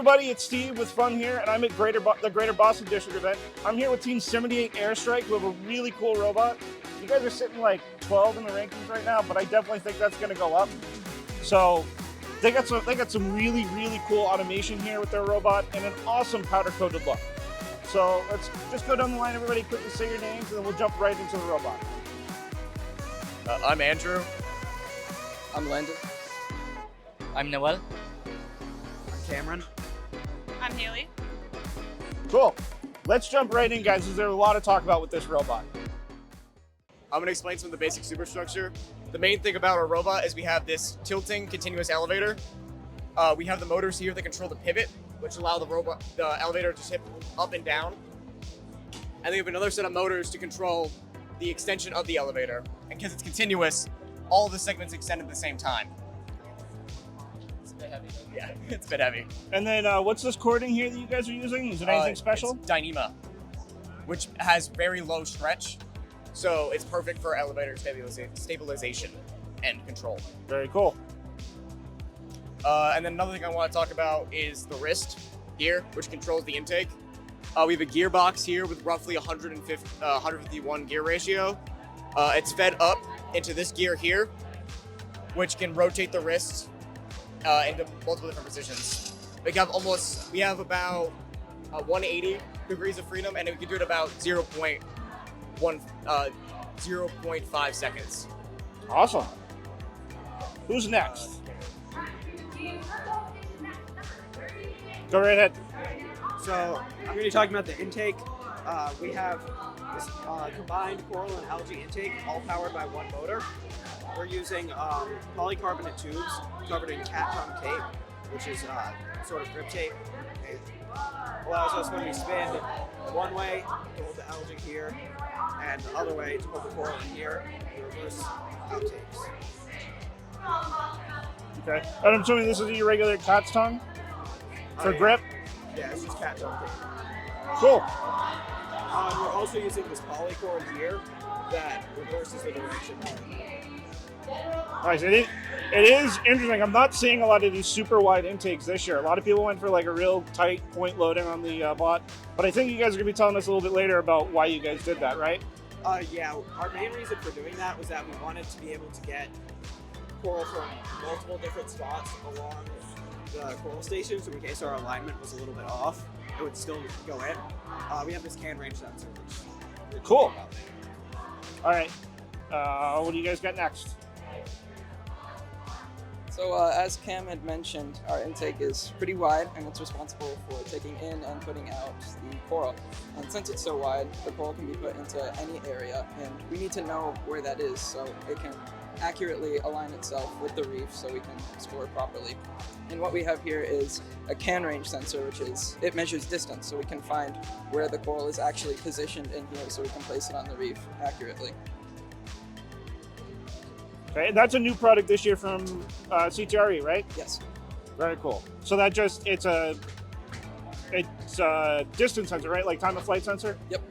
everybody, it's Steve with Fun here, and I'm at the Greater Boston District event. I'm here with Team 78 Airstrike, who have a really cool robot. You guys are sitting like 12 in the rankings right now, but I definitely think that's going to go up. So they got some really, really cool automation here with their robot and an awesome powder-coated look. So let's just go down the line, everybody, quickly say your names, and then we'll jump right into the robot. I'm Andrew. I'm Landon. I'm Noel. Cameron. I'm Haley. Cool. Let's jump right in, guys, because there's a lot to talk about with this robot. I'm going to explain some of the basic superstructure. The main thing about our robot is we have this tilting continuous elevator. We have the motors here that control the pivot, which allow the elevator to tip up and down. And then we have another set of motors to control the extension of the elevator. And because it's continuous, all of the segments extend at the same time. Yeah, it's a bit heavy. And then what's this cording here that you guys are using? Is it anything special? It's Dyneema, which has very low stretch, so it's perfect for elevator stabilization and control. Very cool. And then another thing I want to talk about is the wrist here, which controls the intake. We have a gearbox here with roughly 151 gear ratio. It's fed up into this gear here, which can rotate the wrist into multiple different positions. We have about 180 degrees of freedom, and we can do it about 0.5 seconds. Awesome. Who's next? Go right ahead. So I'm going to be talking about the intake. We have this combined coral and algae intake, all powered by one motor. We're using polycarbonate tubes covered in cat tongue tape, which is sort of grip tape. It allows us, when we spin one way to hold the algae here, and the other way to hold the coral in here, the reverse outtakes. Okay. And I'm assuming this is your regular cat's tongue for grip? Yeah, it's just cat tongue tape. Cool. We're also using this polycord here that reverses the direction. Nice. It is interesting. I'm not seeing a lot of these super wide intakes this year. A lot of people went for like a real tight point loading on the bot, but I think you guys are going to be telling us a little bit later about why you guys did that, right? Yeah, our main reason for doing that was that we wanted to be able to get coral from multiple different spots along the coral station, so in case our alignment was a little bit off, it would still go in. We have this can range sensor, which cool. All right. What do you guys got next? So as Cam had mentioned, our intake is pretty wide, and it's responsible for taking in and putting out the coral. And since it's so wide, the coral can be put into any area, and we need to know where that is so it can accurately align itself with the reef so we can score properly. And what we have here is a can range sensor, it measures distance, so we can find where the coral is actually positioned in here so we can place it on the reef accurately. Okay, that's a new product this year from CTRE, right? Yes. Very cool. So that it's a distance sensor, right? Like time of flight sensor? Yep.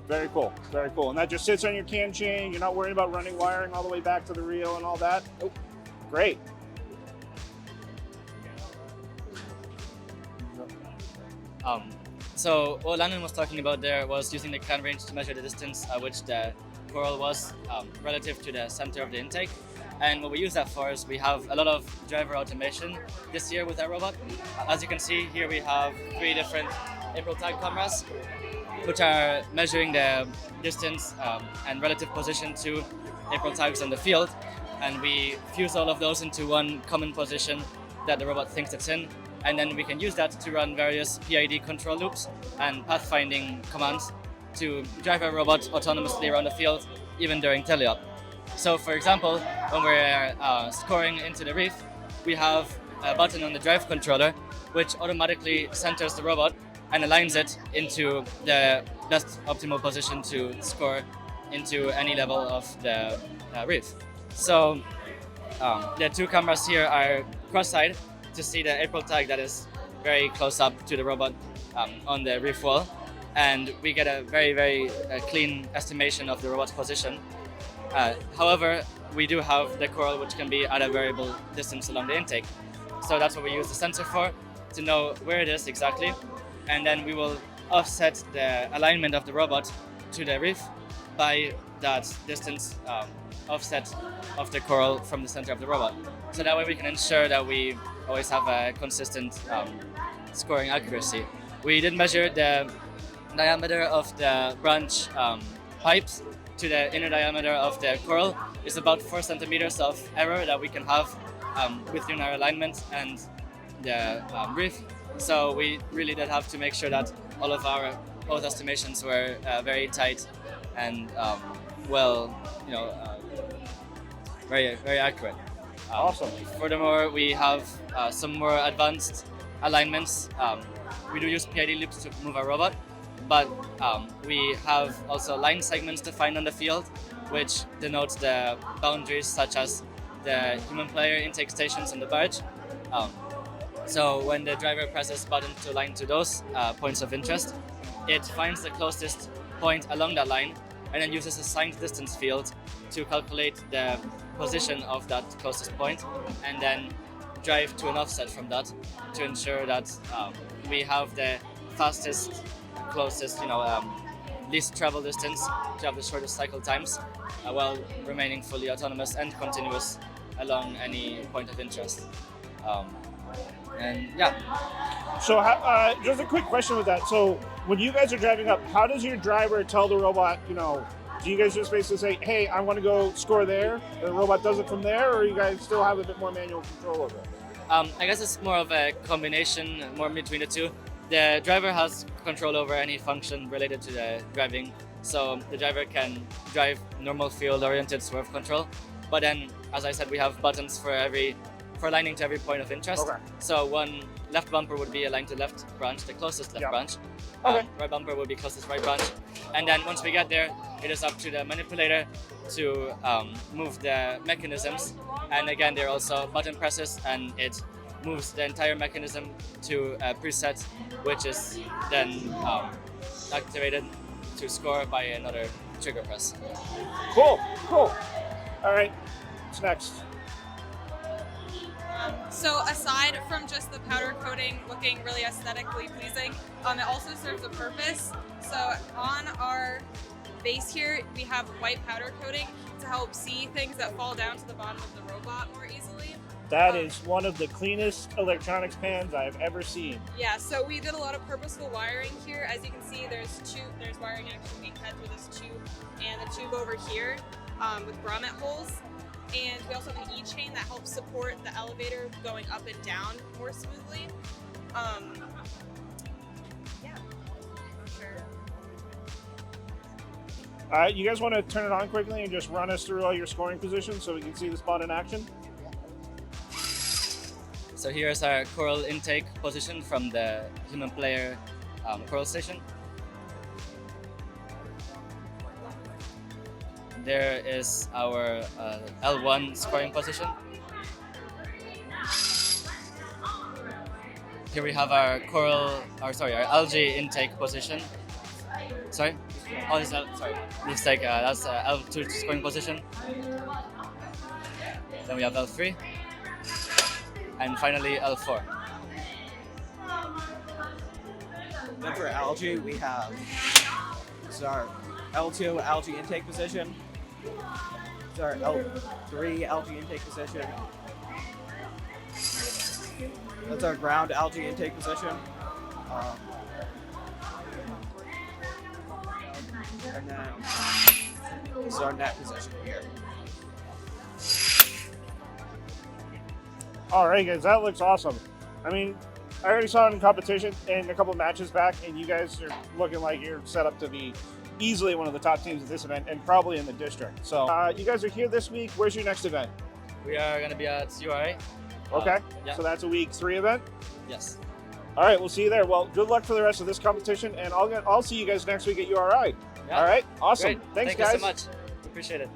Very cool. Very cool. And that just sits on your can chain. You're not worried about running wiring all the way back to the reel and all that? Nope. Great. So what Landon was talking about there was using the can range to measure the distance at which the coral was relative to the center of the intake. And what we use that for is we have a lot of driver automation this year with our robot. As you can see here, we have 3 different April tag cameras, which are measuring the distance and relative position to April tags on the field. And we fuse all of those into one common position that the robot thinks it's in. And then we can use that to run various PID control loops and pathfinding commands to drive our robot autonomously around the field, even during teleop. So for example, when we're scoring into the reef, we have a button on the drive controller which automatically centers the robot and aligns it into the best optimal position to score into any level of the reef. So the 2 cameras here are cross-side to see the April tag that is very close up to the robot on the reef wall, and we get a very clean estimation of the robot's position. However, we do have the coral which can be at a variable distance along the intake. So that's what we use the sensor for. to know where it is exactly, and then we will offset the alignment of the robot to the reef by that distance offset of the coral from the center of the robot. So that way we can ensure that we always have a consistent scoring accuracy. We did measure the diameter of the branch pipes to the inner diameter of the coral. Is about 4 centimeters of error that we can have within our alignment and the reef. So we really did have to make sure that all of our both estimations were very tight and well, very accurate. Awesome. Furthermore, we have some more advanced alignments. We do use PID loops to move our robot, but we have also line segments defined on the field, which denotes the boundaries such as the human player intake stations on the barge. So when the driver presses button to align to those points of interest, it finds the closest point along that line and then uses a signed distance field to calculate the position of that closest point and then drive to an offset from that to ensure that we have the fastest, closest, least travel distance to have the shortest cycle times while remaining fully autonomous and continuous along any point of interest. And yeah. So just a quick question with that. So when you guys are driving up, how does your driver tell the robot, do you guys just basically say, hey, I want to go score there, the robot does it from there, or you guys still have a bit more manual control over it? I guess it's more of a combination, more between the two. The driver has control over any function related to the driving, so the driver can drive normal field-oriented swerve control, but then, as I said, we have buttons for aligning to every point of interest. Okay. So one left bumper would be aligned to left branch, the closest left branch. Okay. Right bumper would be closest right branch. And then once we get there, it is up to the manipulator to move the mechanisms. And again, there are also button presses, and it moves the entire mechanism to a preset, which is then activated to score by another trigger press. Cool. All right, what's next? So aside from just the powder coating looking really aesthetically pleasing, it also serves a purpose. So on our base here, we have white powder coating to help see things that fall down to the bottom of the robot more easily. That is one of the cleanest electronics pans I've ever seen. Yeah, so we did a lot of purposeful wiring here. As you can see, there's wiring actually being fed through this tube and the tube over here with grommet holes. And we also have an E-chain that helps support the elevator going up and down more smoothly. Yeah, for sure. You guys want to turn it on quickly and just run us through all your scoring positions so we can see the spot in action? So here's our coral intake position from the human player coral station. There is our L1 scoring position. Here we have our our algae intake position. Sorry? Oh, this looks like that's L2 scoring position. Then we have L3. And finally L4. Then for algae, we have our L2 algae intake position. It's our L3 algae intake position. That's our ground algae intake position. And then this is our net position here. All right, guys, that looks awesome. I mean, I already saw it in competition and a couple of matches back, and you guys are looking like you're set up to be easily one of the top teams at this event and probably in the district. So you guys are here this week. Where's your next event? We are going to be at URA. Okay, yeah. So that's a week 3 event? Yes. All right, we'll see you there. Well, good luck for the rest of this competition, and I'll see you guys next week at URI. Yeah. All right, awesome. Great. Thanks, Thank guys. you so much. Appreciate it.